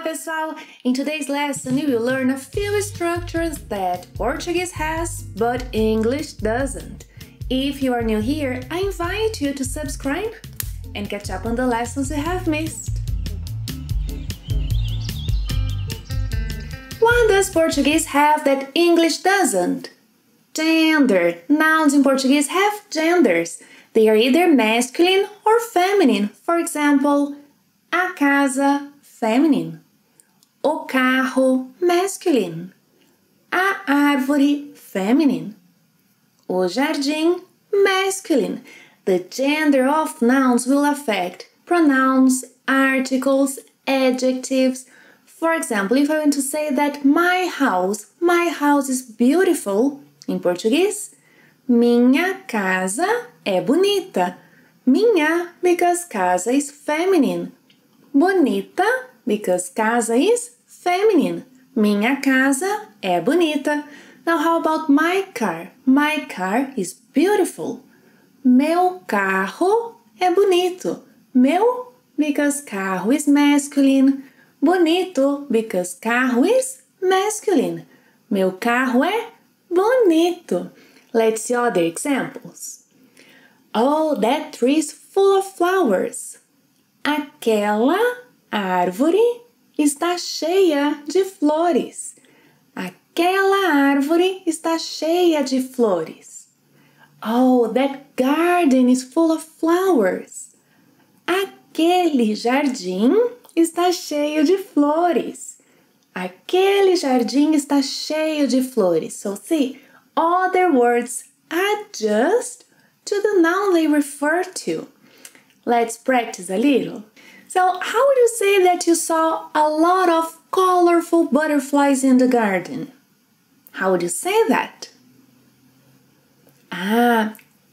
pessoal! In today's lesson, you will learn a few structures that Portuguese has, but English doesn't. If you are new here, I invite you to subscribe and catch up on the lessons you have missed. What does Portuguese have that English doesn't? Gender. Nouns in Portuguese have genders. They are either masculine or feminine. For example, a casa, feminine. O carro, masculine. A árvore, feminine. O jardim, masculine. The gender of nouns will affect pronouns, articles, adjectives. For example, if I want to say that my house is beautiful, in Português, minha casa é bonita. Minha, because casa is feminine. Bonita, because casa is feminine. Minha casa é bonita. Now, how about my car? My car is beautiful. Meu carro é bonito. Meu, because carro is masculine. Bonito, because carro is masculine. Meu carro é bonito. Let's see other examples. Oh, that tree is full of flowers. Aquela árvore está cheia de flores. Aquela árvore está cheia de flores. Oh, that garden is full of flowers. Aquele jardim está cheio de flores. Aquele jardim está cheio de flores. So see, other words adjust to the noun they refer to. Let's practice a little. So, how would you say that you saw a lot of colorful butterflies in the garden? How would you say that?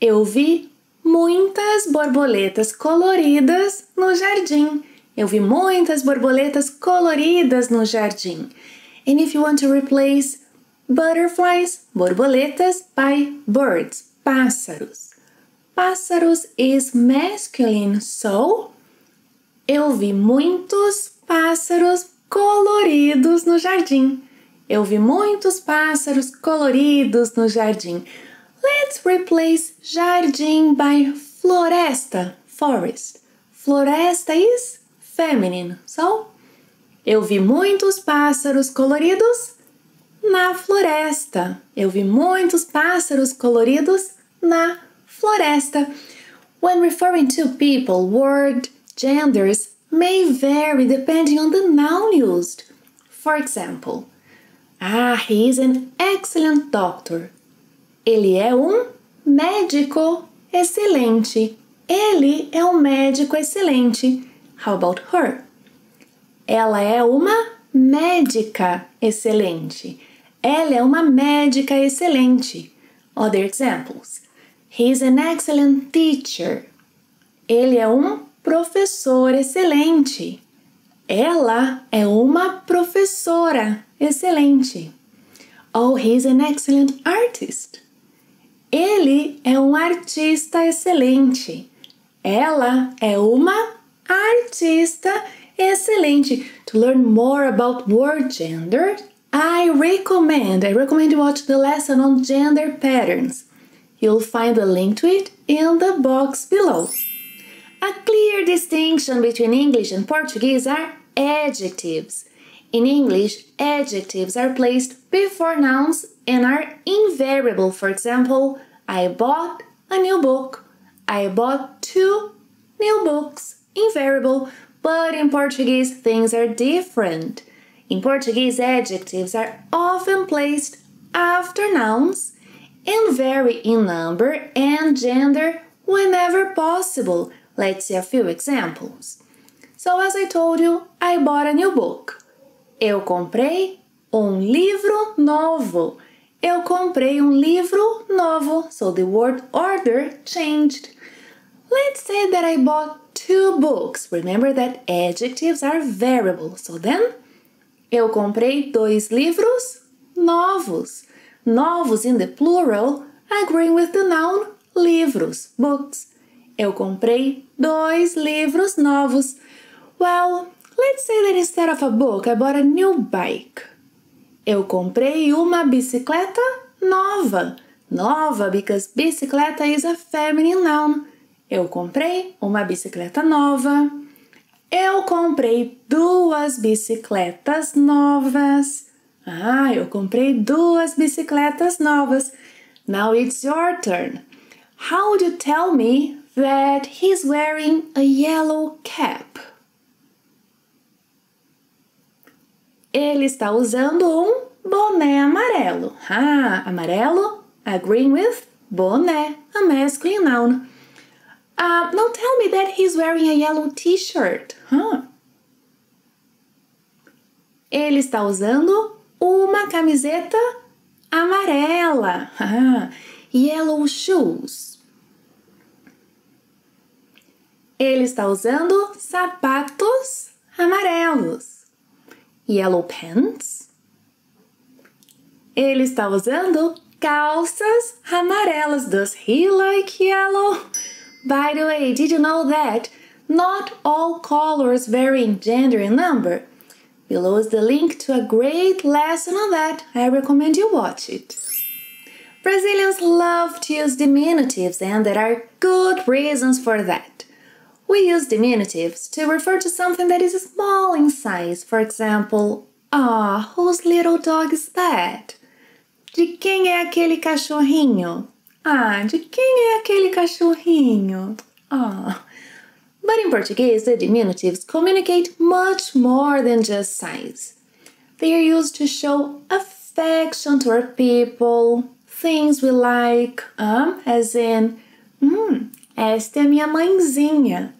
Eu vi muitas borboletas coloridas no jardim. Eu vi muitas borboletas coloridas no jardim. And if you want to replace butterflies, borboletas, by birds, pássaros. Pássaros is masculine, so eu vi muitos pássaros coloridos no jardim. Eu vi muitos pássaros coloridos no jardim. Let's replace jardim by floresta, forest. Floresta is feminine, so eu vi muitos pássaros coloridos na floresta. Eu vi muitos pássaros coloridos na floresta. When referring to people, word genders may vary depending on the noun used. For example, he is an excellent doctor. Ele é médico excelente. Ele é médico excelente. How about her? Ela é médica excelente. Ela é médica excelente. Other examples. He is an excellent teacher. Ele é professor excelente. Ela é professora excelente. Oh, he is an excellent artist. Ele é artista excelente. Ela é artista excelente. To learn more about word gender, I recommend you watch the lesson on gender patterns. You'll find the link to it in the box below. A clear distinction between English and Portuguese are adjectives. In English, adjectives are placed before nouns and are invariable. For example, I bought a new book. I bought 2 new books. Invariable, but in Portuguese, things are different. In Portuguese, adjectives are often placed after nouns and vary in number and gender whenever possible. Let's see a few examples. So, as I told you, I bought a new book. Eu comprei livro novo. Eu comprei livro novo. So, the word order changed. Let's say that I bought 2 books. Remember that adjectives are variable. So then, eu comprei 2 livros novos. Novos in the plural, agreeing with the noun livros, books. Eu comprei 2 livros novos. Well, Let's say that instead of a book, I bought a new bike. Eu comprei uma bicicleta nova. Nova because bicicleta is a feminine noun. Eu comprei uma bicicleta nova. Eu comprei 2 bicicletas novas. Eu comprei 2 bicicletas novas. Now it's your turn. How would you tell me that he's wearing a yellow cap? Ele está usando um boné amarelo. Amarelo, agreeing with boné, a masculine noun. Now tell me that he's wearing a yellow t-shirt. Ele está usando uma camiseta amarela. Yellow shoes. Ele está usando sapatos amarelos. Yellow pants. Ele está usando calças amarelas. Does he like yellow? By the way, did you know that not all colors vary in gender and number? Below is the link to a great lesson on that. I recommend you watch it. Brazilians love to use diminutives, and there are good reasons for that. We use diminutives to refer to something that is small in size. For example, whose little dog is that? De quem é aquele cachorrinho? De quem é aquele cachorrinho? But in Portuguese, the diminutives communicate much more than just size. They are used to show affection toward people, things we like, as in, esta é minha mãezinha.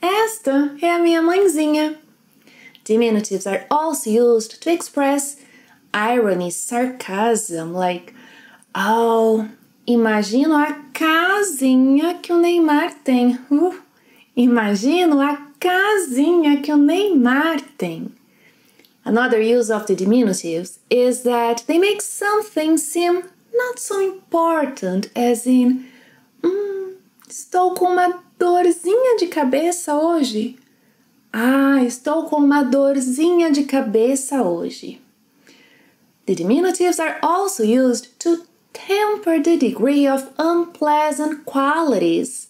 Esta é a minha mãezinha. Diminutives are also used to express irony, sarcasm, like, imagino a casinha que o Neymar tem. Imagino a casinha que o Neymar tem. Another use of the diminutives is that they make something seem not so important, as in, estou com uma dorzinha de cabeça hoje. Estou com uma dorzinha de cabeça hoje. The diminutives are also used to temper the degree of unpleasant qualities.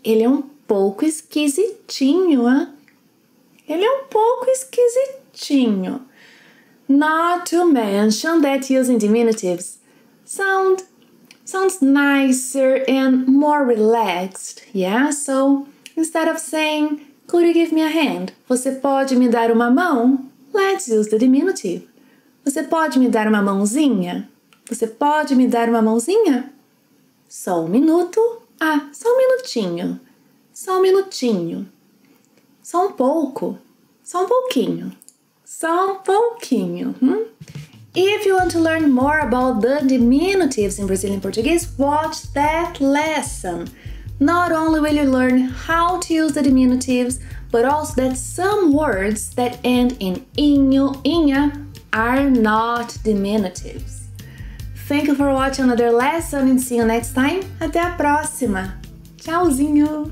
Ele é um pouco esquisitinho, Ele é um pouco esquisitinho. Not to mention that using diminutives sounds nicer and more relaxed, yeah? So, instead of saying, could you give me a hand? Você pode me dar uma mão? Let's use the diminutive. Você pode me dar uma mãozinha? Você pode me dar uma mãozinha? Só um minuto. Só um minutinho. Só um minutinho. Só um pouco. Só um pouquinho. Só um pouquinho. If you want to learn more about the diminutives in Brazilian Portuguese, watch that lesson. Not only will you learn how to use the diminutives, but also that some words that end in inho, inha are not diminutives. Thank you for watching another lesson and see you next time. Até a próxima. Tchauzinho!